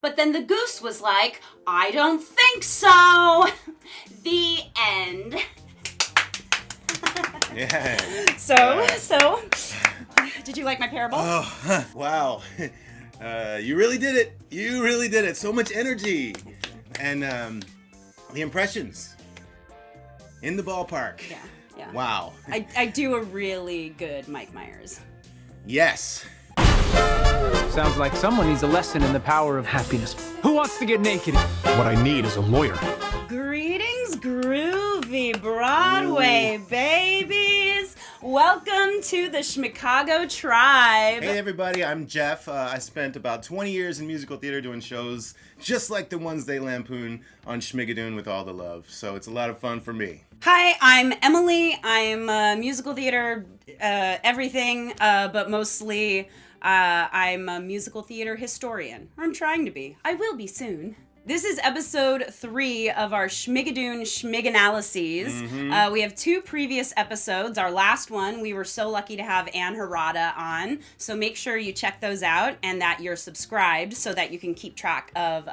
But then the goose was like, I don't think so. The end. Yeah. So, did you like my parable? Oh, wow. You really did it. You really did it. So much energy. And the impressions in the ballpark. Yeah. Wow. I do a really good Mike Myers. Yes. Sounds like someone needs a lesson in the power of happiness. Who wants to get naked? What I need is a lawyer. Greetings, groovy Broadway babies. Welcome to the Schmicago tribe. Hey everybody, I'm Jeff. I spent about 20 years in musical theater doing shows just like the ones they lampoon on Schmigadoon with all the love. So it's a lot of fun for me. Hi, I'm Emily. I'm a musical theater, everything, but mostly I'm a musical theater historian. Or I'm trying to be. I will be soon. This is episode 3 of our Schmigadoon Schmiganalysis. We have 2 previous episodes. Our last one, we were so lucky to have Anne Harada on. So make sure you check those out and that you're subscribed so that you can keep track of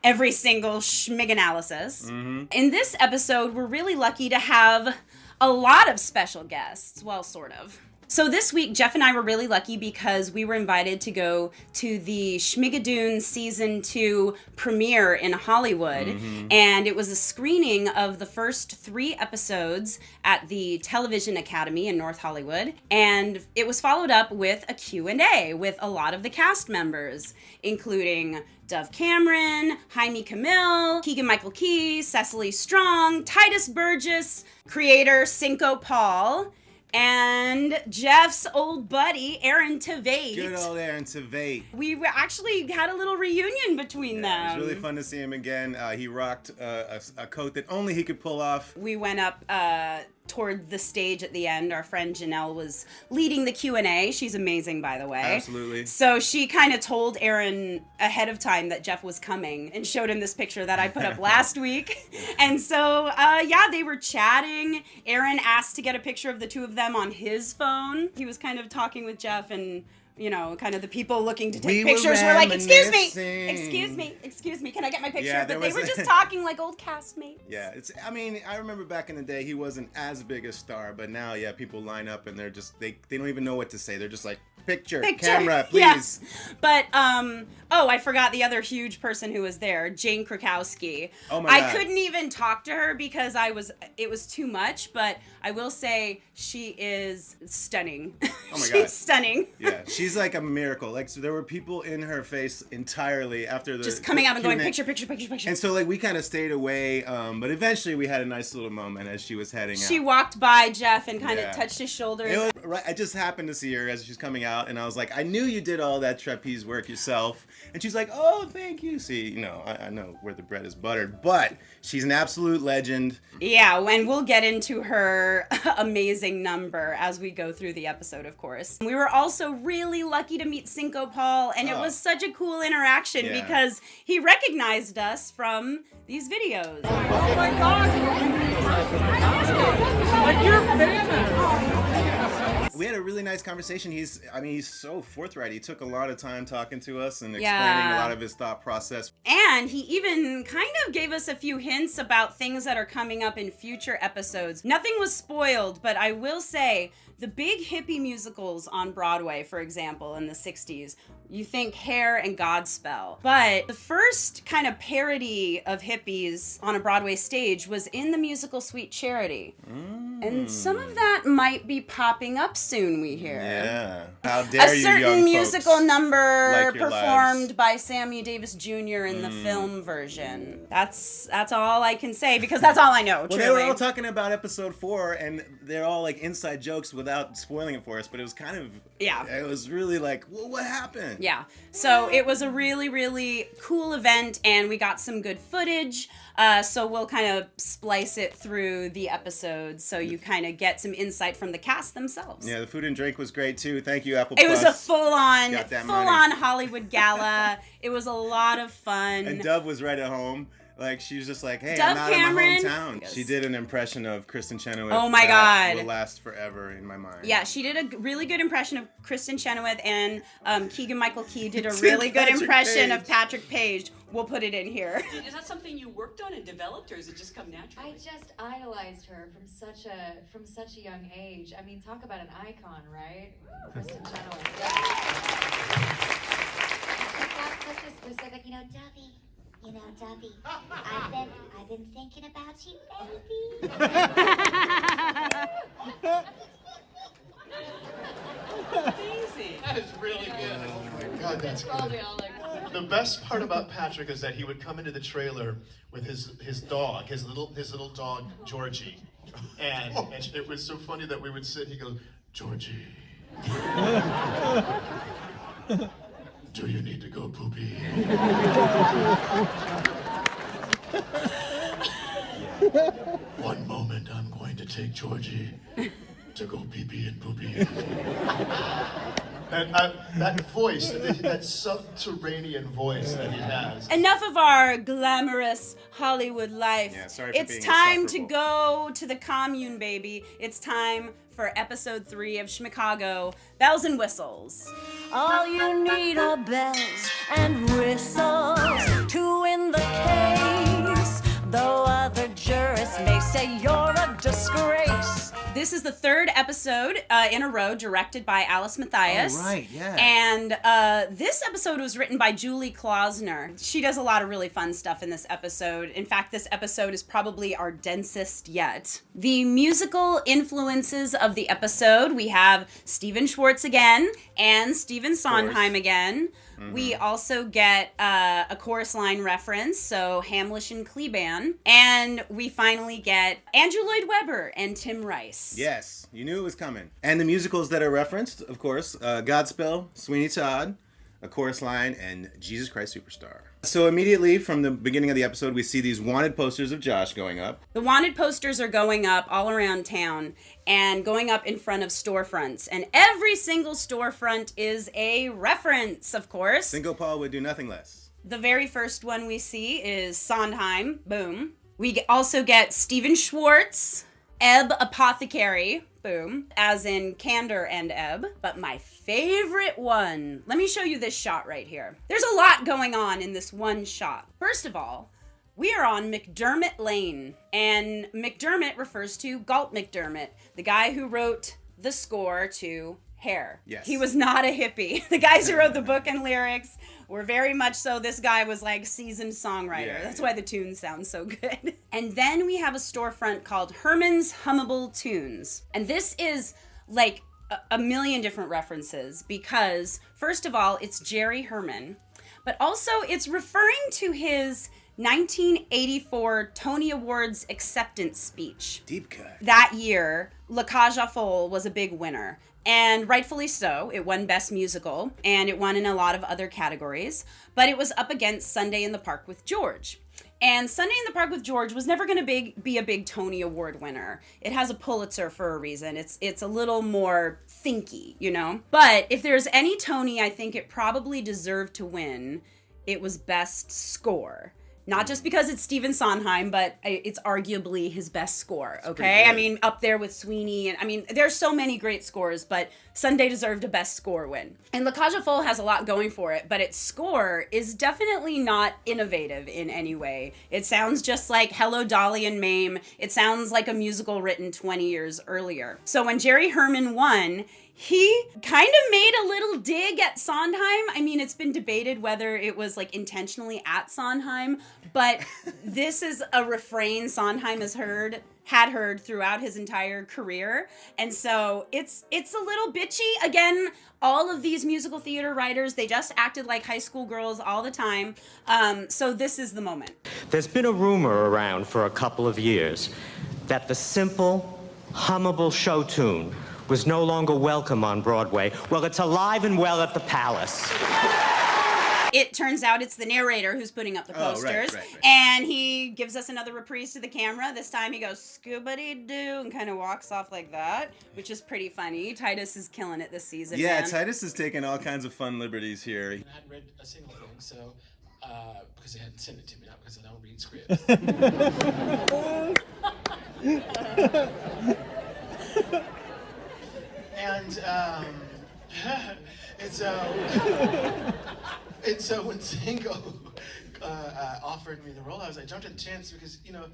every single Schmiganalysis. In this episode, we're really lucky to have a lot of special guests. Well, sort of. So this week, Jeff and I were really lucky because we were invited to go to the Schmigadoon Season 2 premiere in Hollywood. And it was a screening of the first 3 episodes at the Television Academy in North Hollywood. And it was followed up with a Q&A with a lot of the cast members, including Dove Cameron, Jaime Camille, Keegan-Michael Key, Cecily Strong, Titus Burgess, creator Cinco Paul, and Jeff's old buddy, Aaron Tveit. Good old Aaron Tveit. We actually had a little reunion between them. It was really fun to see him again. He rocked a coat that only he could pull off. We went up toward the stage at the end. Our friend Janelle was leading the Q&A. She's amazing, by the way. Absolutely. So she kind of told Aaron ahead of time that Jeff was coming and showed him this picture that I put up last week. And so, they were chatting. Aaron asked to get a picture of the two of them on his phone. He was kind of talking with Jeff and, you know, kind of the people looking to take pictures were like, excuse me, can I get my picture? Yeah, but they were just talking like old castmates. Yeah, I remember back in the day he wasn't as big a star, but now, people line up and they're just, they don't even know what to say. They're just like, picture. Camera, please. Yeah. But, I forgot the other huge person who was there, Jane Krakowski. Oh my God. I couldn't even talk to her because it was too much, but I will say she is stunning. Oh my God. She's stunning. Yeah, she's like a miracle. Like, so there were people in her face entirely after the just coming up and going, Q&A. picture. And so, like, we kind of stayed away, but eventually we had a nice little moment as she was heading out. She walked by Jeff and kind of touched his shoulders. It was, right, I just happened to see her as she was coming out, and I was like, I knew you did all that trapeze work yourself. And she's like, oh, thank you. See, I know where the bread is buttered, but she's an absolute legend. Yeah, and we'll get into her amazing number as we go through the episode, of course. We were also really lucky to meet Cinco Paul, and it was such a cool interaction because he recognized us from these videos. Oh my gosh! Like you're famous! We had a really nice conversation. He's so forthright. He took a lot of time talking to us and explaining a lot of his thought process. And he even kind of gave us a few hints about things that are coming up in future episodes. Nothing was spoiled, but I will say the big hippie musicals on Broadway, for example, in the 60s, you think Hair and Godspell. But the first kind of parody of hippies on a Broadway stage was in the musical Sweet Charity. And some of that might be popping up soon, we hear. Yeah. How dare you, young folks. A certain musical number like your performed lives. by Sammy Davis Jr. in the film version. That's all I can say because that's all I know, Well, truly. they were all talking about episode 4, and they're all like inside jokes without spoiling it for us, but it was kind of... Yeah. It was really like, well, what happened? Yeah. So it was a really, really cool event, and we got some good footage. So we'll kind of splice it through the episodes so you kind of get some insight from the cast themselves. Yeah, the food and drink was great too. Thank you, Apple It Plus. was a full-on Got that money. Hollywood gala. It was a lot of fun. And Dove was right at home. Like, she was just like, hey, Dove I'm not Cameron. in my hometown. Yes. She did an impression of Kristen Chenoweth. Oh my that God. will last forever in my mind. Yeah, she did a really good impression of Kristen Chenoweth, and Keegan-Michael Key did a really good Patrick impression Page. of Patrick Page. We'll put it in here. Is that something you worked on and developed, or has it just come naturally? I just idolized her from such a young age. I mean, talk about an icon, right? Kristen Chenoweth. She's got such a specific, Dubby. Dubby. I've been thinking about you, baby. Amazing. That is really good. Oh my God, that's Probably good. all like. The best part about Patrick is that he would come into the trailer with his dog, his little dog Georgie, and it was so funny that we would sit. He goes, Georgie, do you need to go poopy? One moment, I'm going to take Georgie to go pee-pee and poopy. And that voice, that subterranean voice that he has. Enough of our glamorous Hollywood life. Yeah, sorry for it's being time to insufferable. go to the commune, baby. It's time for episode 3 of Schmicago, Bells and Whistles. All you need are bells and whistles to win the case. Though other jurists may say you're a disgrace. This is the 3rd episode in a row directed by Alice Matthias. Oh, right, yeah. And this episode was written by Julie Klausner. She does a lot of really fun stuff in this episode. In fact, this episode is probably our densest yet. The musical influences of the episode, we have Stephen Schwartz again and Stephen Sondheim again. Mm-hmm. We also get a chorus line reference, so Hamlish and Cleban. And we finally get Andrew Lloyd Webber and Tim Rice. Yes, you knew it was coming. And the musicals that are referenced, of course, Godspell, Sweeney Todd, A Chorus Line, and Jesus Christ Superstar. So immediately from the beginning of the episode, we see these wanted posters of Josh going up. The wanted posters are going up all around town and going up in front of storefronts. And every single storefront is a reference, of course. Single Paul would do nothing less. The very first one we see is Sondheim. Boom. We also get Stephen Schwartz, Ebb Apothecary. Boom. As in Candor and Ebb. But my favorite one, let me show you this shot right here. There's a lot going on in this one shot. First of all, we are on McDermott Lane, and McDermott refers to Galt McDermott, the guy who wrote the score to Hair. Yes. He was not a hippie. The guys who wrote the book and lyrics were very much so. This guy was like seasoned songwriter. Yeah, That's yeah. why the tunes sound so good. And then we have a storefront called Herman's Hummable Tunes. And this is like a million different references because, first of all, it's Jerry Herman, but also it's referring to his 1984 Tony Awards acceptance speech. Deep cut. That year, La Cage aux Folles was a big winner. And rightfully so. It won Best Musical, and it won in a lot of other categories. But it was up against Sunday in the Park with George. And Sunday in the Park with George was never going to be a big Tony Award winner. It has a Pulitzer for a reason. It's a little more thinky, But if there's any Tony I think it probably deserved to win, it was Best Score. Not just because it's Stephen Sondheim, but it's arguably his best score, okay? I mean, up there with Sweeney. And there's so many great scores, but Sunday deserved a best score win. And La Cage aux Folles has a lot going for it, but its score is definitely not innovative in any way. It sounds just like Hello, Dolly and Mame. It sounds like a musical written 20 years earlier. So when Jerry Herman won, he kind of made a little dig at Sondheim. It's been debated whether it was like intentionally at Sondheim, but this is a refrain Sondheim had heard throughout his entire career. And so it's a little bitchy. Again, all of these musical theater writers, they just acted like high school girls all the time. So this is the moment. There's been a rumor around for a couple of years that the simple, hummable show tune was no longer welcome on Broadway. Well, it's alive and well at the Palace. It turns out it's the narrator who's putting up the posters. Right. And he gives us another reprise to the camera. This time he goes, scoobity-doo, and kind of walks off like that, which is pretty funny. Titus is killing it this season, Yeah, man. Titus is taking all kinds of fun liberties here. I hadn't read a single thing, so because they hadn't sent it to me, not because I don't read scripts. And so when Cinco offered me the role, I jumped at the chance because, you know,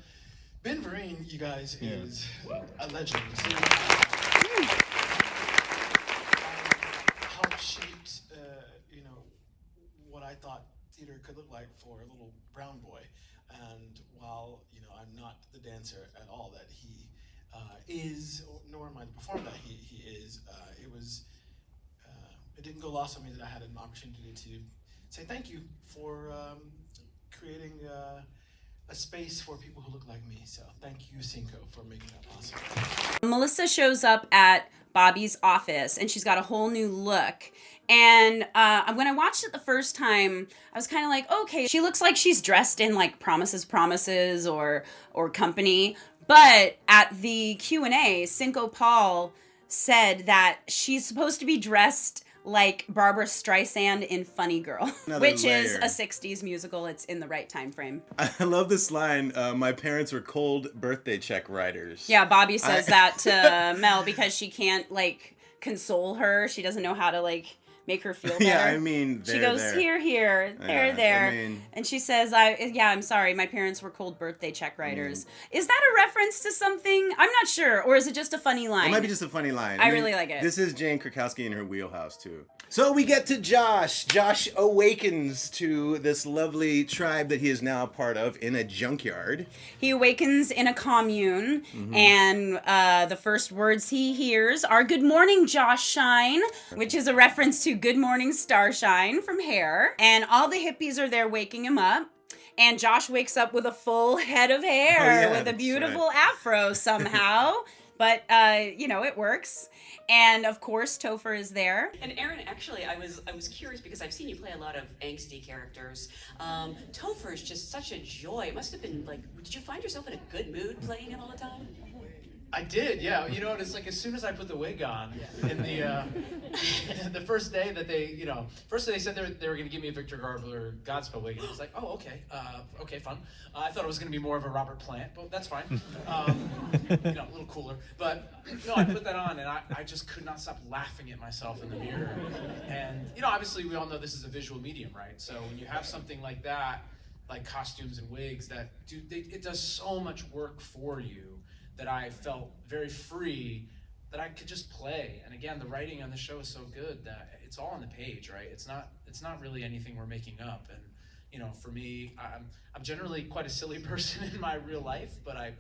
Ben Vereen, you guys, is a legend. Helped shape, you know, what I thought theater could look like for a little brown boy. And while, you know, I'm not the dancer at all that he is, nor am I the performer that he is, it didn't go lost on me that I had an opportunity to say thank you for creating a space for people who look like me. So thank you, Cinco, for making that possible. Melissa shows up at Bobby's office and she's got a whole new look. And when I watched it the first time, I was kind of like, okay, she looks like she's dressed in like Promises or Company. But at the Q&A, Cinco Paul said that she's supposed to be dressed like Barbara Streisand in Funny Girl, which is a 60s musical. It's in the right time frame. I love this line. My parents were cold birthday check writers. Yeah, Bobby says that to Mel because she can't like console her. She doesn't know how to like make her feel better. Yeah, I mean, she goes here, there, I mean, and she says, I'm sorry, my parents were cold birthday check writers. Is that a reference to something? I'm not sure, or is it just a funny line? It might be just a funny line. I really like it. This is Jane Krakowski in her wheelhouse too. So we get to Josh. Josh awakens to this lovely tribe that he is now a part of in a junkyard. He awakens in a commune, and the first words he hears are "Good morning, Josh Shine," which is a reference to "Good Morning, Starshine" from Hair. And all the hippies are there waking him up. And Josh wakes up with a full head of hair with a beautiful afro somehow. But, you know, it works. And, of course, Topher is there. And Aaron, actually, I was curious because I've seen you play a lot of angsty characters. Topher is just such a joy. It must have been like, did you find yourself in a good mood playing him all the time? I did, yeah. You know, it's like as soon as I put the wig on, in the first day that they, you know, first day they said they were going to give me a Victor Garber Godspell wig, and I was like, oh, okay, fun. I thought it was going to be more of a Robert Plant, but that's fine. You know, a little cooler. But no, I put that on, and I just could not stop laughing at myself in the mirror. And you know, obviously, we all know this is a visual medium, right? So when you have something like that, like costumes and wigs, it does so much work for you. That I felt very free, that I could just play. And again, the writing on the show is so good that it's all on the page, right? It's not really anything we're making up. And you know, for me, I'm generally quite a silly person in my real life, but I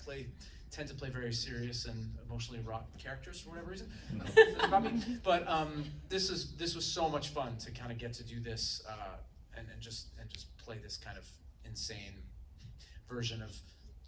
tend to play very serious and emotionally wrought characters for whatever reason. About me. But this was so much fun to kind of get to do this and just play this kind of insane version of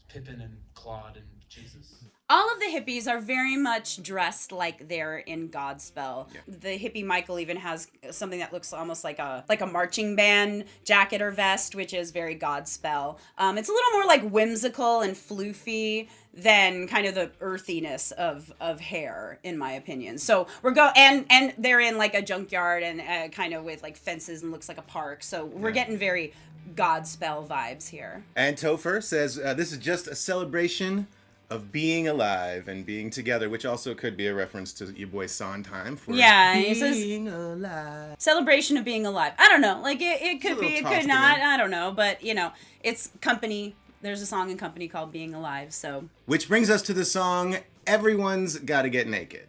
Pippin and Claude and Jesus. All of the hippies are very much dressed like they're in Godspell. Yeah. The hippie Michael even has something that looks almost like a marching band jacket or vest, which is very Godspell. It's a little more like whimsical and floofy than kind of the earthiness of Hair, in my opinion. So and they're in like a junkyard and kind of with like fences and looks like a park. So we're getting very Godspell vibes here. And Topher says this is just a celebration of being alive and being together, which also could be a reference to your boy Sondheim for being alive. Celebration of being alive. I don't know. Like it could be, it could not. I don't know. But you know, it's Company. There's a song in Company called Being Alive. So which brings us to the song Everyone's Gotta Get Naked,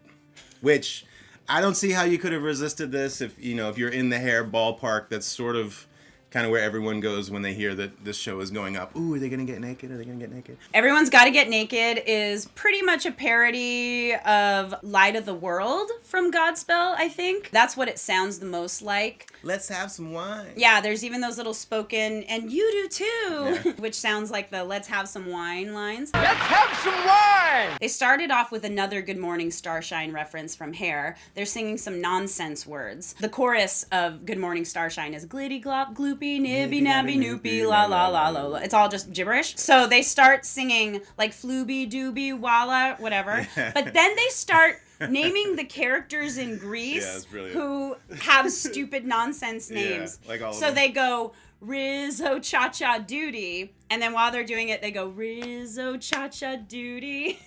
which I don't see how you could have resisted this if you're in the Hair ballpark. That's sort of kind of where everyone goes when they hear that this show is going up. Ooh, are they gonna get naked? Are they gonna get naked? Everyone's Gotta Get Naked is pretty much a parody of Light of the World from Godspell, I think. That's what it sounds the most like. Let's have some wine. Yeah, there's even those little spoken, and you do too, which sounds like the let's have some wine lines. Let's have some wine! They started off with another Good Morning Starshine reference from Hair. They're singing some nonsense words. The chorus of Good Morning Starshine is glitty glop gloopy nibby nabby noopy la la la la. It's all just gibberish. So they start singing like flooby dooby walla whatever. But then they start naming the characters in Greece who have stupid nonsense names. Yeah, like all of so them. they go Rizzo Cha-Cha Duty. And then while they're doing it, they go Rizzo Cha-Cha Duty.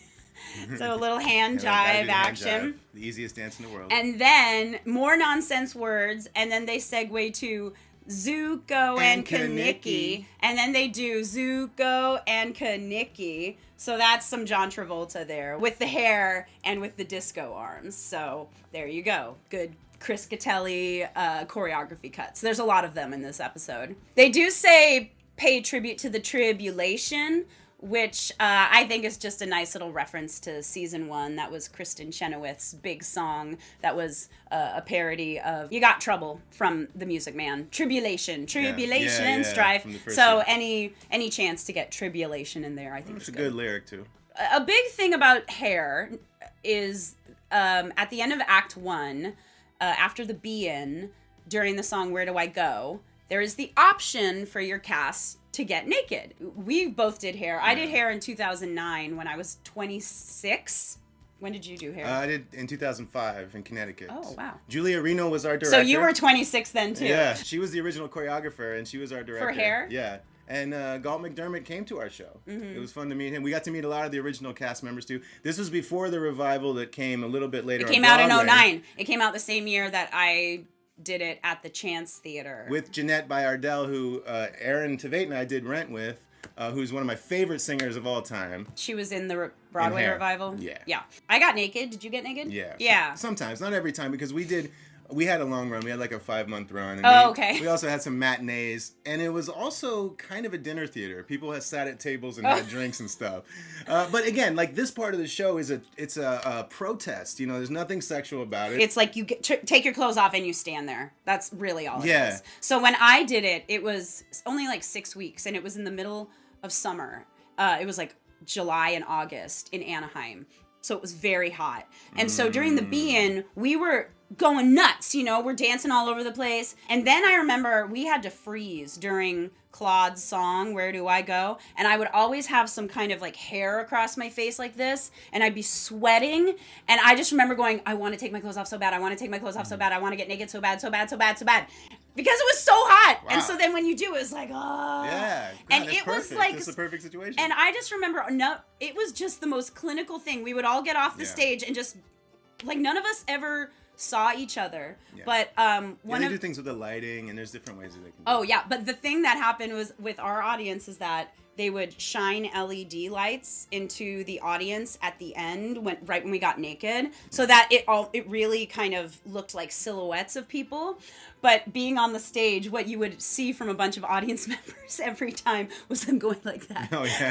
So a little hand jive action. The easiest dance in the world. And then more nonsense words. And then they segue to Zuko and Kaniki. And then they do Zuko and Kaniki. So that's some John Travolta there with the hair and with the disco arms. So there you go. Good Chris Gattelli choreography cuts. There's a lot of them in this episode. They do say pay tribute to the tribulation, which I think is just a nice little reference to season 1. That was Kristen Chenoweth's big song. That was a parody of You Got Trouble from The Music Man. Tribulation and strife. So any chance to get tribulation in there, I think it's is a good lyric too. A big thing about hair is at the end of Act 1, after the be-in, during the song Where Do I Go, there is the option for your cast to get naked. We both did hair. I did hair in 2009 when I was 26. When did you do hair? I did in 2005 in Connecticut. Oh, wow. Julia Reno was our director. So you were 26 then, too. Yeah, she was the original choreographer, and she was our director. For hair? Yeah. And Galt McDermott came to our show. Mm-hmm. It was fun to meet him. We got to meet a lot of the original cast members, too. This was before the revival that came a little bit later on It came out in 2009. It came out the same year that I did it at the Chance Theater. With Jeanette Bayardelle, who Aaron Tveit and I did Rent with, who's one of my favorite singers of all time. She was in the Broadway revival? Yeah. Yeah. I got naked. Did you get naked? Yeah. Yeah. Sometimes, not every time, because we had a long run. We had like a 5-month run. And okay. We also had some matinees, and it was also kind of a dinner theater. People had sat at tables and had drinks and stuff. But again, like this part of the show is a protest. You know, there's nothing sexual about it. It's like you take your clothes off and you stand there. That's really all it Yeah. is. So when I did it, it was only like 6 weeks, and it was in the middle of summer. It was like July and August in Anaheim. So it was very hot. And so during the be-in, we were going nuts, you know, we're dancing all over the place. And then I remember we had to freeze during Claude's song, Where Do I Go? And I would always have some kind of like hair across my face like this, and I'd be sweating. And I just remember going, I want to take my clothes off so bad. I want to take my clothes off so bad. I want to get naked so bad, so bad, so bad, so bad. Because it was so hot. Wow. And so then when you do, it was like, oh. Yeah. God, And that's it was perfect. like, That's the perfect situation. and I just remember, it was just the most clinical thing. We would all get off the stage and just, like, none of us ever saw each other. Yeah. But they do things with the lighting, and there's different ways that they can do Oh, yeah. But the thing that happened was with our audience is that they would shine LED lights into the audience at the end right when we got naked, so that it really kind of looked like silhouettes of people. But being on the stage, what you would see from a bunch of audience members every time was them going like that. Oh, yeah.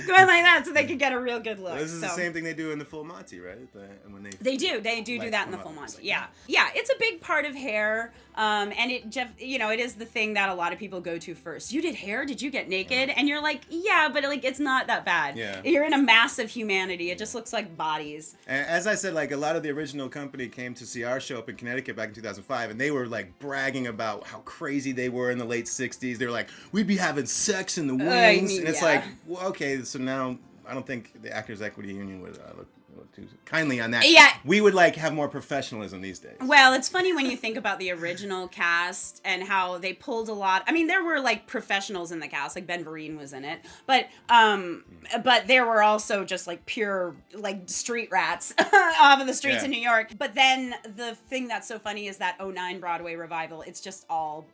Going like that so they could get a real good look. Well, this is the same thing they do in the Full Monty, right? When They do that in the Full Monty. Yeah. Yeah, it's a big part of hair. And it is the thing that a lot of people go to first. You did hair? Did you get naked? And you're like, yeah, but like it's not that bad. Yeah. You're in a mass of humanity. It just looks like bodies. And as I said, like a lot of the original company came to see our show up in Connecticut back in 2005, and they were like bragging about how crazy they were in the late 60s. They were like, we'd be having sex in the wings. And it's like, well, okay, so now I don't think the Actors Equity Union would look too kindly on that. Yeah. We would like have more professionalism these days. Well, it's funny when you think about the original cast and how they pulled a lot. I mean, there were like professionals in the cast, like Ben Vereen was in it, but there were also just like pure like street rats off of the streets of New York. But then the thing that's so funny is that 2009 Broadway revival. It's just all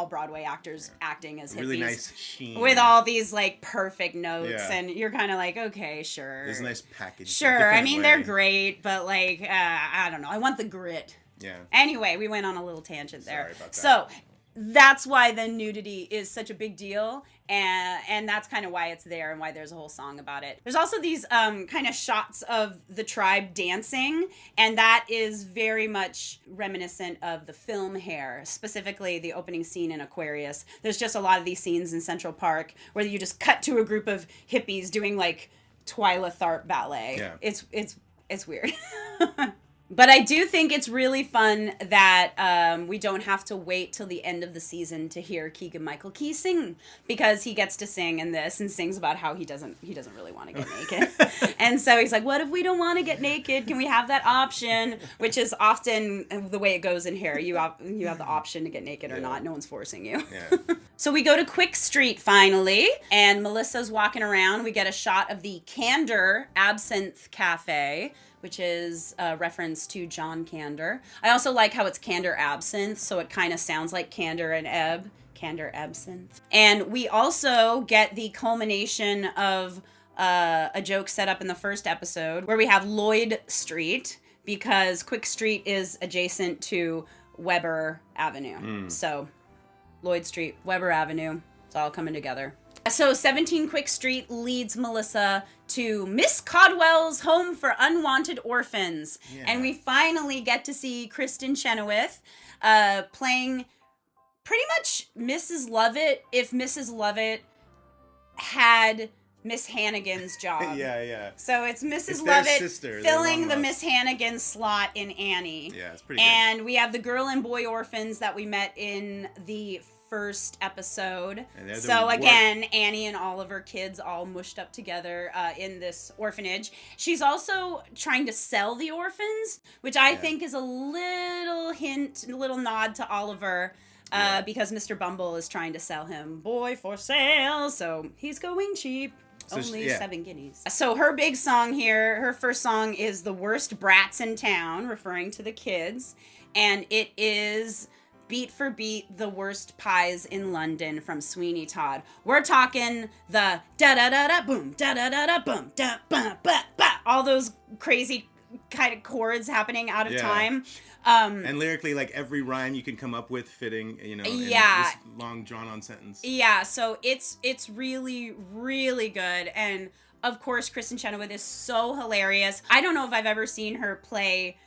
Broadway actors acting as hippies. Really nice sheen. With all these like perfect notes, Yeah. and you're kind of like, okay, sure. There's a nice package. Sure, I mean, they're great, but like, I don't know. I want the grit. Yeah. Anyway, we went on a little tangent there. Sorry about that. So that's why the nudity is such a big deal, and that's kind of why it's there and why there's a whole song about it. There's also these kind of shots of the tribe dancing, and that is very much reminiscent of the film Hair, specifically the opening scene in Aquarius. There's just a lot of these scenes in Central Park where you just cut to a group of hippies doing like Twyla Tharp ballet. Yeah. It's weird. But I do think it's really fun that we don't have to wait till the end of the season to hear Keegan-Michael Key sing, because he gets to sing in this and sings about how he doesn't really want to get naked. And so he's like, what if we don't want to get naked? Can we have that option? Which is often the way it goes in here. You have the option to get naked or not. No one's forcing you. Yeah. So we go to Quick Street finally, and Melissa's walking around. We get a shot of the Candor Absinthe Cafe, which is a reference to John Candor. I also like how it's Candor Absinthe, so it kind of sounds like Candor and Ebb. Candor Absinthe. And we also get the culmination of a joke set up in the first episode, where we have Lloyd Street, because Quick Street is adjacent to Weber Avenue. So Lloyd Street, Weber Avenue, it's all coming together. So 17 Quick Street leads Melissa to Miss Codwell's Home for Unwanted Orphans. Yeah. And we finally get to see Kristen Chenoweth playing pretty much Mrs. Lovett if Mrs. Lovett had Miss Hannigan's job. Yeah. So it's Mrs. Lovett filling the Miss Hannigan slot in Annie. Yeah, it's pretty good. And we have the girl and boy orphans that we met in the first episode. So again, Annie and all of her kids all mushed up together in this orphanage. She's also trying to sell the orphans, which I think is a little hint, a little nod to Oliver. Because Mr. Bumble is trying to sell him boy for sale, so he's going cheap. Only 7 guineas. So her big song here, her first song is The Worst Brats in Town, referring to the kids. And it is beat for beat the worst pies in London from Sweeney Todd. We're talking the da-da-da-da boom, da-da-da-da boom, da-ba-ba-ba. All those crazy kind of chords happening out of time. And lyrically, like every rhyme you can come up with fitting, in this long drawn-on sentence. Yeah, so it's really, really good. And of course, Kristen Chenoweth is so hilarious. I don't know if I've ever seen her play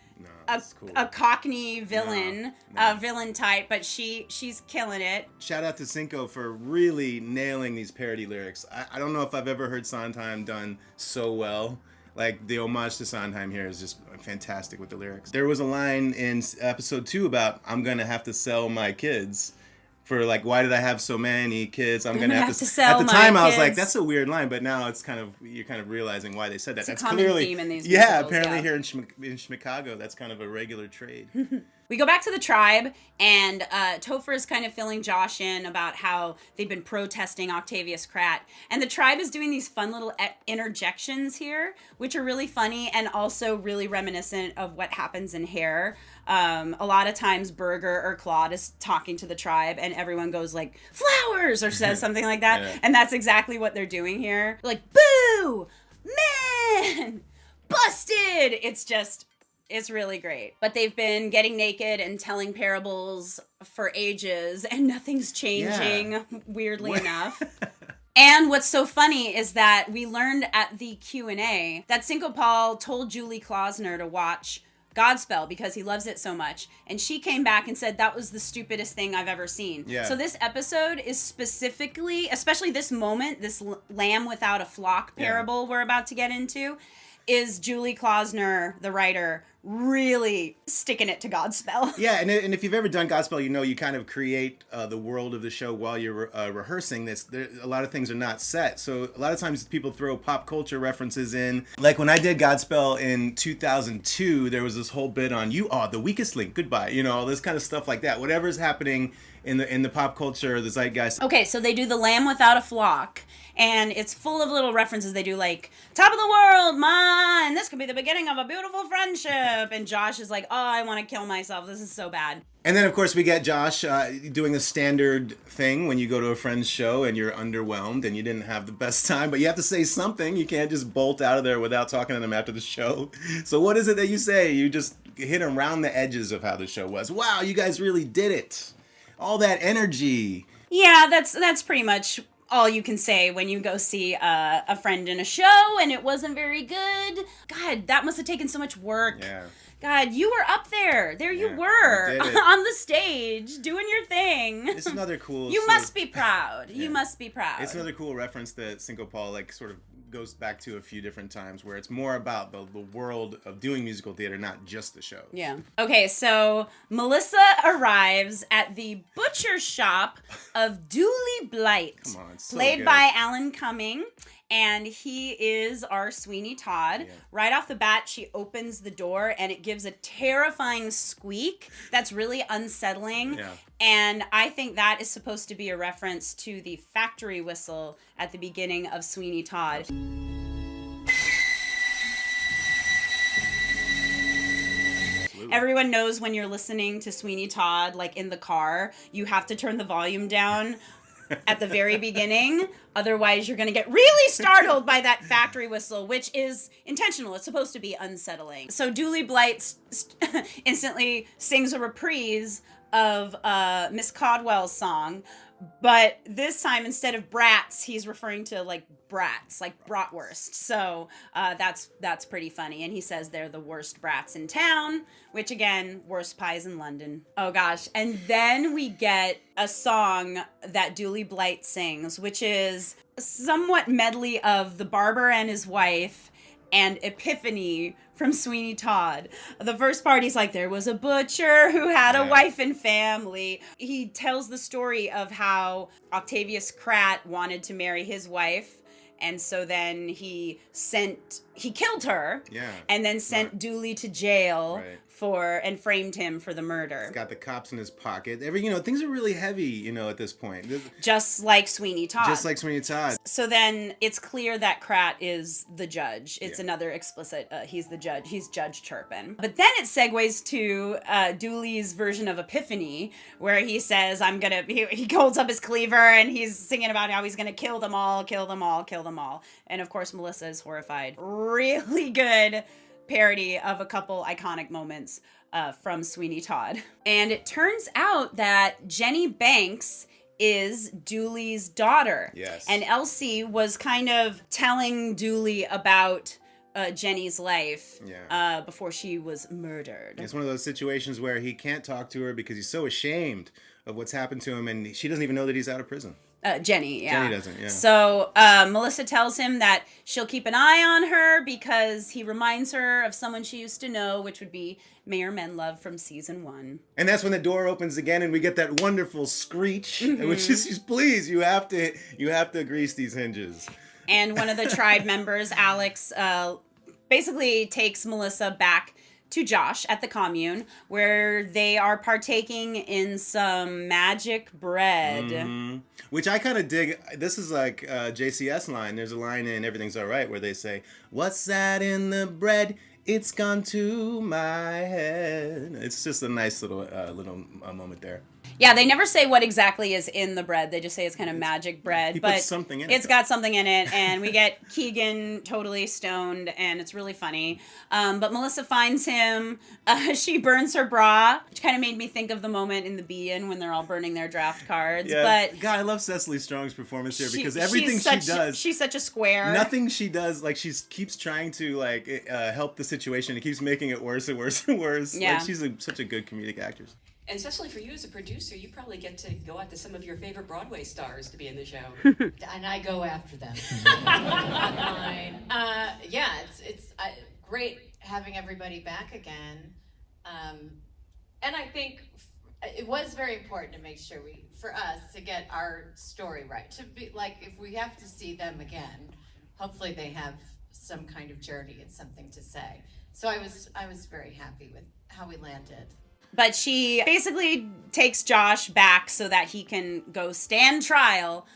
a Cockney villain, a villain type, but she's killing it. Shout out to Cinco for really nailing these parody lyrics. I don't know if I've ever heard Sondheim done so well. Like, the homage to Sondheim here is just fantastic with the lyrics. There was a line in episode 2 about, I'm going to have to sell my kids. For like, why did I have so many kids? I'm going to have to sell my kids. At the time, I was like, that's a weird line, but now it's you're kind of realizing why they said that. It's that's a common clearly, theme in these musicals, musicals, here in Schmicago, that's kind of a regular trade. We go back to the tribe, and Topher is kind of filling Josh in about how they've been protesting Octavius Pratt. And the tribe is doing these fun little interjections here, which are really funny and also really reminiscent of what happens in Hair. A lot of times Berger or Claude is talking to the tribe, and everyone goes like, flowers, or says something like that. Yeah. And that's exactly what they're doing here. Like, boo! Man! Busted! It's really great. But they've been getting naked and telling parables for ages, and nothing's changing, weirdly enough. And what's so funny is that we learned at the Q&A that Cinco Paul told Julie Klausner to watch Godspell because he loves it so much. And she came back and said that was the stupidest thing I've ever seen. Yeah. So this episode is specifically, especially this moment, this lamb without a flock parable we're about to get into, is Julie Klausner, the writer, really sticking it to Godspell. Yeah, and if you've ever done Godspell, you kind of create the world of the show while you're rehearsing this. A lot of things are not set. So a lot of times people throw pop culture references in. Like when I did Godspell in 2002, there was this whole bit on, you are the weakest link, goodbye. All this kind of stuff like that. Whatever's happening in the pop culture, the zeitgeist. Okay, so they do the lamb without a flock, and it's full of little references. They do like, top of the world, Ma, and this could be the beginning of a beautiful friendship. And Josh is like, oh, I want to kill myself. This is so bad. And then, of course, we get Josh doing the standard thing when you go to a friend's show and you're underwhelmed and you didn't have the best time, but you have to say something. You can't just bolt out of there without talking to them after the show. So what is it that you say? You just hit around the edges of how the show was. Wow, you guys really did it. All that energy. Yeah, that's pretty much all you can say when you go see a friend in a show and it wasn't very good. God, that must have taken so much work. Yeah. God, you were up there. There you were on the stage doing your thing. It's another cool. You must be proud. You must be proud. It's another cool reference that Cinco Paul sort of goes back to a few different times where it's more about the world of doing musical theater, not just the show. Yeah. Okay, so Melissa arrives at the butcher shop of Dooley Blight, Come on, so played good. by Alan Cumming. And he is our Sweeney Todd. Yeah. Right off the bat, she opens the door and it gives a terrifying squeak that's really unsettling. Yeah. And I think that is supposed to be a reference to the factory whistle at the beginning of Sweeney Todd. Everyone knows when you're listening to Sweeney Todd, like in the car, you have to turn the volume down at the very beginning. Otherwise, you're going to get really startled by that factory whistle, which is intentional. It's supposed to be unsettling. So Dooley Blight instantly sings a reprise of Miss Caldwell's song. But this time, instead of brats, he's referring to like brats, like bratwurst. So that's pretty funny. And he says they're the worst brats in town, which again, worst pies in London. Oh gosh. And then we get a song that Dooley Blight sings, which is somewhat medley of The Barber and His Wife and Epiphany from Sweeney Todd. The first part, he's like, there was a butcher who had a wife and family. He tells the story of how Octavius Pratt wanted to marry his wife, and so then he killed her, and then sent Dooley to jail and framed him for the murder. He's got the cops in his pocket. Things are really heavy, at this point. Just like Sweeney Todd. Just like Sweeney Todd. So then it's clear that Pratt is the judge. It's another explicit, he's the judge. He's Judge Turpin. But then it segues to Dooley's version of Epiphany, where he says, he holds up his cleaver and he's singing about how he's going to kill them all, kill them all, kill them all. And of course, Melissa is horrified. Really good parody of a couple iconic moments from Sweeney Todd. And it turns out that Jenny Banks is Dooley's daughter. Yes. And Elsie was kind of telling Dooley about Jenny's life before she was murdered. It's one of those situations where he can't talk to her because he's so ashamed of what's happened to him, and she doesn't even know that he's out of prison. Jenny, yeah. Jenny doesn't, yeah. So Melissa tells him that she'll keep an eye on her because he reminds her of someone she used to know, which would be Mayor Menlove from season 1. And that's when the door opens again and we get that wonderful screech, which is, please, you have to grease these hinges. And one of the tribe members, Alex, basically takes Melissa back to Josh at the commune, where they are partaking in some magic bread. Mm-hmm. Which I kind of dig. This is like a JCS line. There's a line in Everything's Alright where they say, "What's that in the bread? It's gone to my head." It's just a nice little moment there. Yeah, they never say what exactly is in the bread. They just say it's kind of magic bread. He but puts something in it. It's got something in it, and we get Keegan totally stoned, and it's really funny. But Melissa finds him. She burns her bra, which kind of made me think of the moment in the Be-In when they're all burning their draft cards. Yeah. But God, I love Cecily Strong's performance here because everything she does, she's such a square. Nothing she does, like, she keeps trying to help the situation. It keeps making it worse and worse and worse. Yeah. Like, she's such a good comedic actress. And Cecily, for you as a producer, you probably get to go out to some of your favorite Broadway stars to be in the show. And I go after them. Fine. It's great having everybody back again. And I think it was very important to make sure for us to get our story right. To be like, if we have to see them again, hopefully they have some kind of journey and something to say. So I was very happy with how we landed. But she basically takes Josh back so that he can go stand trial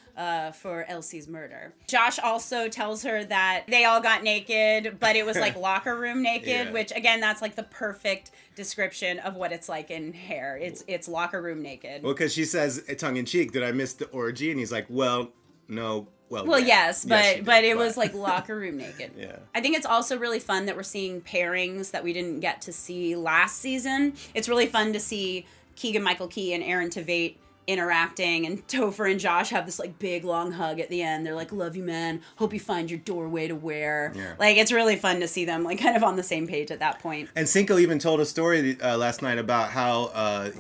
for Elsie's murder. Josh also tells her that they all got naked, but it was like locker room naked, which again, that's like the perfect description of what it's like in Hair. It's locker room naked. Well, because she says, tongue in cheek, "Did I miss the orgy?" And he's like, "Well, no." Well, yes, but did, it was like locker room naked. Yeah. I think it's also really fun that we're seeing pairings that we didn't get to see last season. It's really fun to see Keegan-Michael Key and Aaron Tveit interacting, and Topher and Josh have this like big long hug at the end. They're like, love you, man, hope you find your doorway to wear. Yeah. Like, it's really fun to see them like kind of on the same page at that point. And Cinco even told a story last night about how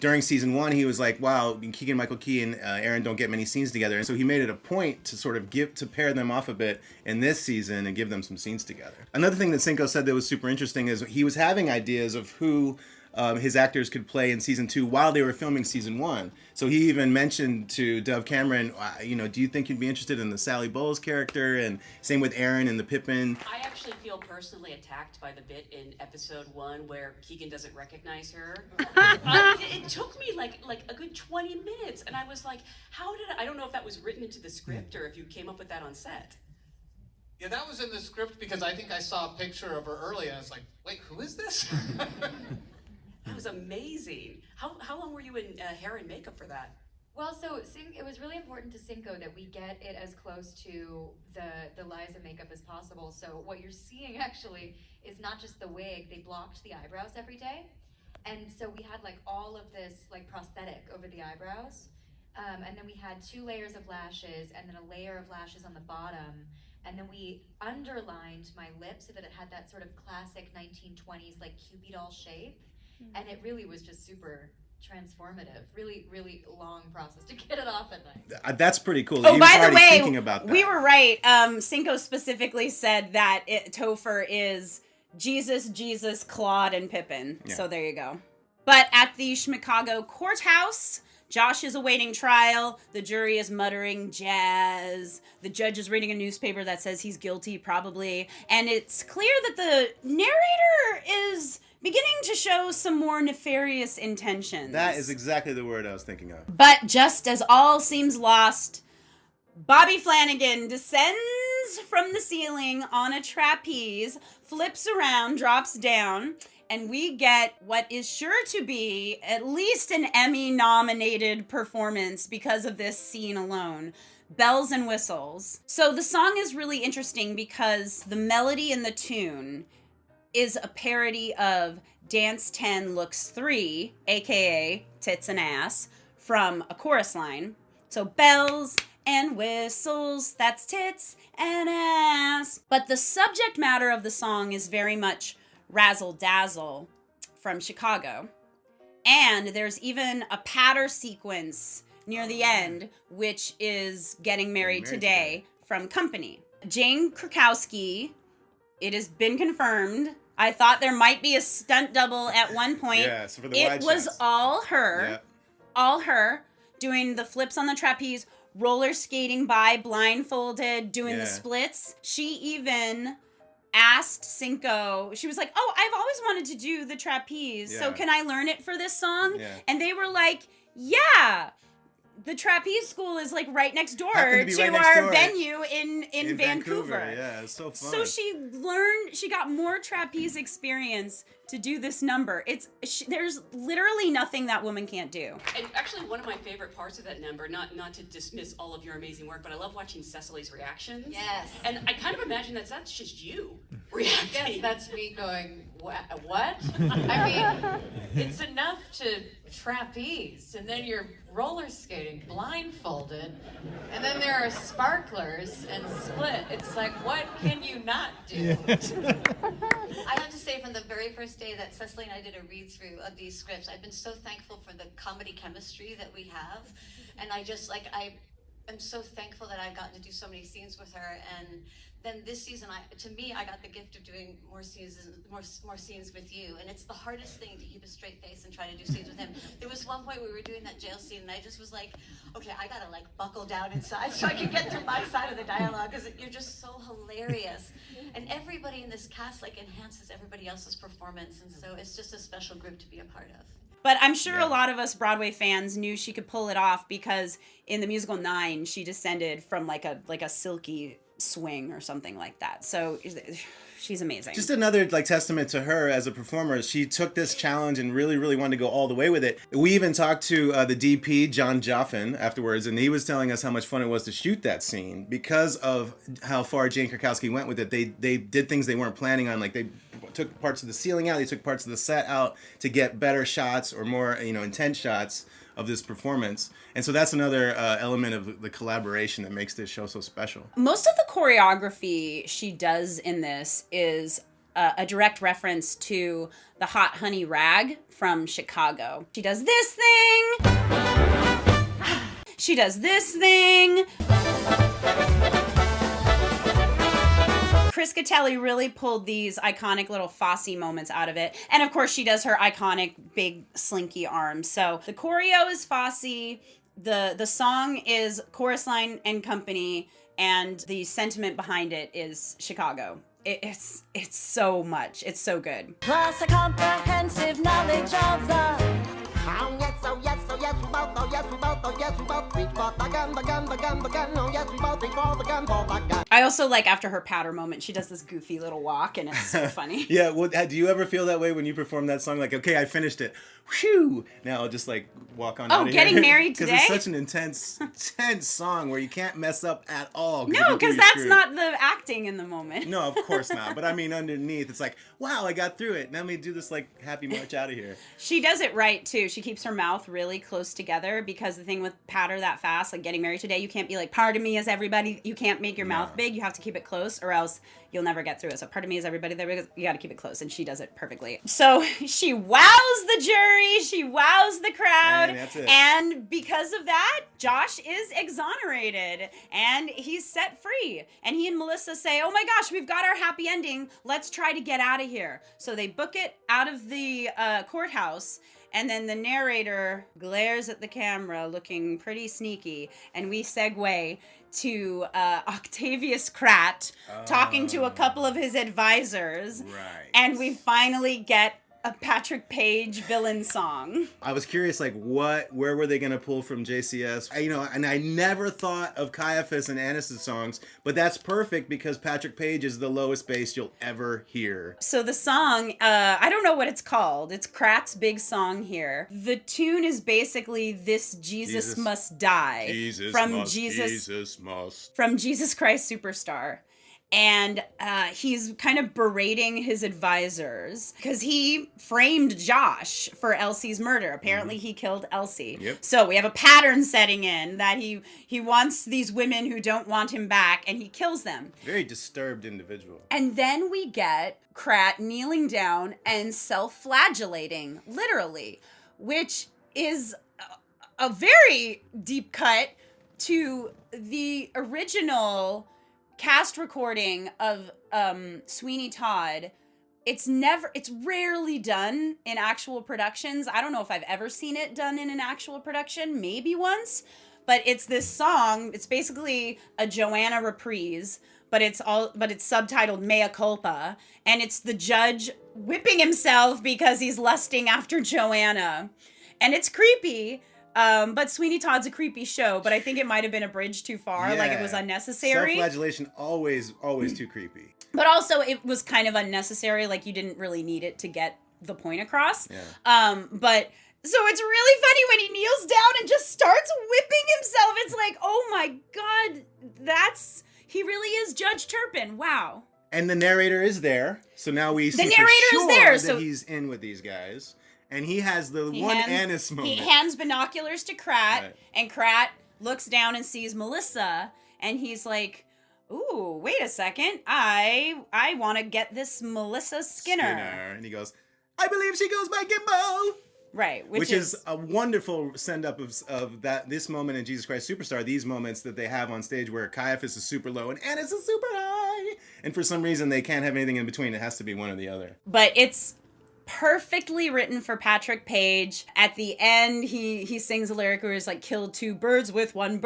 during season 1 he was like, wow, Keegan-Michael Key and Aaron don't get many scenes together, and so he made it a point to sort of pair them off a bit in this season and give them some scenes together. Another thing that Cinco said that was super interesting is he was having ideas of who his actors could play in season 2 while they were filming season 1. So he even mentioned to Dove Cameron, do you think you'd be interested in the Sally Bowles character? And same with Aaron and the Pippin. I actually feel personally attacked by the bit in episode 1 where Keegan doesn't recognize her. It took me like a good 20 minutes, and I was like, I don't know if that was written into the script or if you came up with that on set. Yeah, that was in the script because I think I saw a picture of her early and I was like, wait, who is this? That was amazing. How long were you in hair and makeup for that? Well, so it was really important to Cinco that we get it as close to the Liza makeup as possible. So what you're seeing actually is not just the wig, they blocked the eyebrows every day. And so we had like all of this like prosthetic over the eyebrows. And then we had 2 layers of lashes and then a layer of lashes on the bottom. And then we underlined my lips so that it had that sort of classic 1920s like Cupid doll shape. And it really was just super transformative. Really, really long process to get it off at night. That's pretty cool. Oh, He was by the already way, thinking about that. we were right. Cinco specifically said that Topher is Jesus, Claude, and Pippin. Yeah. So there you go. But at the Schmicago courthouse, Josh is awaiting trial. The jury is muttering jazz. The judge is reading a newspaper that says he's guilty, probably. And it's clear that the narrator is beginning to show some more nefarious intentions. That is exactly the word I was thinking of. But just as all seems lost, Bobby Flanagan descends from the ceiling on a trapeze, flips around, drops down, and we get what is sure to be at least an Emmy-nominated performance because of this scene alone. Bells and whistles. So the song is really interesting because the melody and the tune is a parody of Dance 10 Looks 3, aka Tits and Ass, from a chorus line. So bells and whistles, that's tits and ass. But the subject matter of the song is very much razzle dazzle from Chicago. And there's even a patter sequence near the end, which is Getting Married Today from Company. Jane Krakowski, it has been confirmed. I thought there might be a stunt double at one point. Yeah, so for the it wide was shots. all her. Yeah. All her doing the flips on the trapeze, roller skating by blindfolded, doing the splits. She even asked Cinco, she was like, oh, I've always wanted to do the trapeze, so can I learn it for this song? Yeah. And they were like, yeah. The trapeze school is like right next door to right next our door venue in Vancouver. Yeah, it's so fun. So she got more trapeze experience to do this number. There's literally nothing that woman can't do. And actually, one of my favorite parts of that number, not to dismiss all of your amazing work, but I love watching Cecily's reactions. Yes. And I kind of imagine that's just you reacting. Yes, that's me going, what? I mean, it's enough to trapeze, and then you're roller skating blindfolded, and then there are sparklers and split. It's like, what can you not do? I have to say, from the very first day that Cecily and I did a read-through of these scripts, I've been so thankful for the comedy chemistry that we have. And I just, I am so thankful that I've gotten to do so many scenes with her. And then this season, I got the gift of doing more scenes with you. And it's the hardest thing to keep a straight face and try to do scenes with him. There was one point we were doing that jail scene, and I just was like, okay, I gotta buckle down inside so I can get through my side of the dialogue, because you're just so hilarious. And everybody in this cast enhances everybody else's performance, and so it's just a special group to be a part of. But I'm sure a lot of us Broadway fans knew she could pull it off because in the musical 9, she descended from like a silky swing or something like that. So she's amazing. Just another testament to her as a performer. She took this challenge and really, really wanted to go all the way with it. We even talked to the DP, John Joffin, afterwards, and he was telling us how much fun it was to shoot that scene because of how far Jane Krakowski went with it. They did things they weren't planning on. They took parts of the ceiling out, they took parts of the set out to get better shots or more intense shots of this performance. And so that's another element of the collaboration that makes this show so special. Most of the choreography she does in this is a direct reference to the Hot Honey Rag from Chicago. She does this thing. She does this thing. Chris Catelli really pulled these iconic little Fosse moments out of it. And of course, she does her iconic big slinky arms. So the choreo is Fosse, the song is Chorus Line and Company, and the sentiment behind it is Chicago. It's so much. It's so good. Plus a comprehensive knowledge of the I also like after her powder moment, she does this goofy little walk, and it's so funny. Yeah, well, do you ever feel that way when you perform that song? Like, okay, I finished it. Whew! Now I'll just like walk on out of here. Getting married today? Because it's such an intense song where you can't mess up at all. No, because that's not the acting in the moment. No, of course not. But I mean, underneath, it's like, wow, I got through it. Now let me do this like happy march out of here. She does it right too. She keeps her mouth really close together, because the thing with patter that fast, like Getting Married Today, you can't be like, pardon me as everybody. You can't make your mouth big. You have to keep it close, or else you'll never get through it. So pardon me as everybody. You got to keep it close, and she does it perfectly. So she wows the jury. She wows the crowd. And that's it. And because of that, Josh is exonerated and he's set free. And he and Melissa say, oh my gosh, we've got our happy ending. Let's try to get out of here. So they book it out of the courthouse. And then the narrator glares at the camera looking pretty sneaky. And we segue to Octavius Kratt talking to a couple of his advisors. Right. And we finally get a Patrick Page villain song. I was curious, like, where were they going to pull from JCS? And I never thought of Caiaphas and Annis's songs, but that's perfect because Patrick Page is the lowest bass you'll ever hear. So the song, I don't know what it's called. It's Kratt's big song here. The tune is basically This Jesus Must Die from Jesus Christ Superstar. And he's kind of berating his advisors because he framed Josh for Elsie's murder. Apparently he killed Elsie. Yep. So we have a pattern setting in that he wants these women who don't want him back, and he kills them. Very disturbed individual. And then we get Kratt kneeling down and self-flagellating, literally, which is a very deep cut to the original cast recording of Sweeney Todd. It's rarely done in actual productions. I don't know if I've ever seen it done in an actual production, maybe once, but it's this song. It's basically a Joanna reprise, but it's subtitled Mea Culpa, and it's the judge whipping himself because he's lusting after Joanna. And it's creepy. But Sweeney Todd's a creepy show, but I think it might have been a bridge too far. Like it was unnecessary. Self-flagellation, always too creepy. But also it was kind of unnecessary. Like you didn't really need it to get the point across. Yeah. But so it's really funny when he kneels down and just starts whipping himself. It's like, oh my God, he really is Judge Turpin. Wow. And the narrator is there. So now we see that he's in with these guys. And he has Annis moment. He hands binoculars to Kratt, and Kratt looks down and sees Melissa, and he's like, ooh, wait a second. I want to get this Melissa Skinner. And he goes, I believe she goes by Gimbo. Right. Which is a wonderful send-up of this moment in Jesus Christ Superstar, these moments that they have on stage where Caiaphas is super low and Annis is super high. And for some reason, they can't have anything in between. It has to be one or the other. But it's perfectly written for Patrick Page. At the end, he sings a lyric where he's like, kill two birds with one,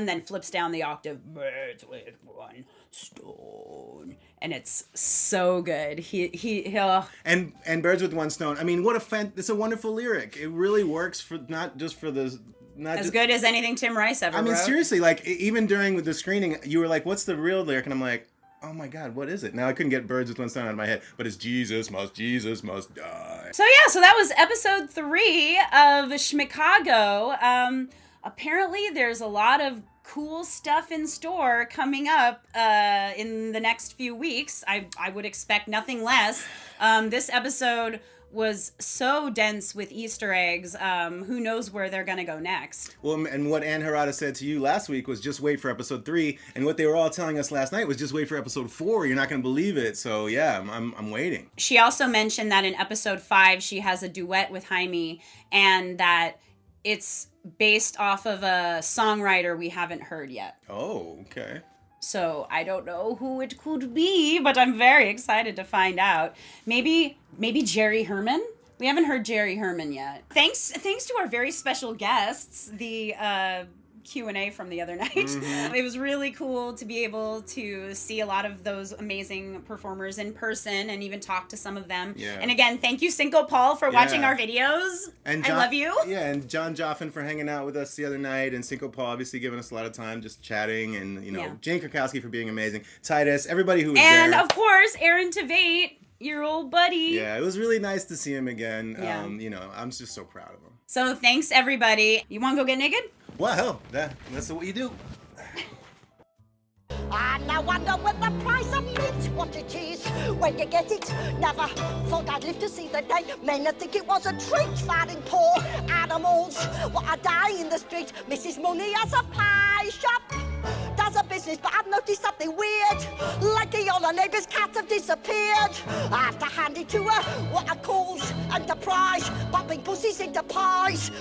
then flips down the octave, birds with one stone. And it's so good. He'll and birds with one stone. I mean, it's a wonderful lyric. It really works for not just for the good as anything Tim Rice ever wrote. Seriously, like even during the screening, you were like, what's the real lyric? And I'm like, oh my God, what is it? Now I couldn't get birds with one stone out of my head, but it's Jesus must die. So that was episode 3 of Schmicago. Apparently there's a lot of cool stuff in store coming up in the next few weeks. I would expect nothing less. This episode was so dense with Easter eggs. Who knows where they're gonna go next? Well, and what Ann Harada said to you last week was just wait for episode 3, and what they were all telling us last night was just wait for episode 4. You're not gonna believe it. So yeah, I'm waiting. She also mentioned that in episode 5 she has a duet with Jaime, and that it's based off of a songwriter we haven't heard yet. Oh, okay. So I don't know who it could be, but I'm very excited to find out. Maybe Jerry Herman? We haven't heard Jerry Herman yet. Thanks to our very special guests, the Q&A from the other night. Mm-hmm. It was really cool to be able to see a lot of those amazing performers in person and even talk to some of them. Yeah. And again, thank you, Cinco Paul, for watching our videos. And I love you. Yeah, and John Joffin for hanging out with us the other night, and Cinco Paul obviously giving us a lot of time just chatting, and Jane Krakowski for being amazing. Titus, everybody who was there. And of course, Aaron Tveit, your old buddy. Yeah, it was really nice to see him again. Yeah. I'm just so proud of him. So thanks, everybody. You want to go get naked? Well, hell, that's what you do. And I wonder what the price of meat, what it is. When you get it, never thought I'd live to see the day. Men think it was a treat, fighting poor animals. What a day in the street. Mrs. Money has a pie shop. Does a business, but I've noticed something weird. Like all her neighbours' cats have disappeared. I have to hand it to her, what I calls enterprise. Popping pussies into pies.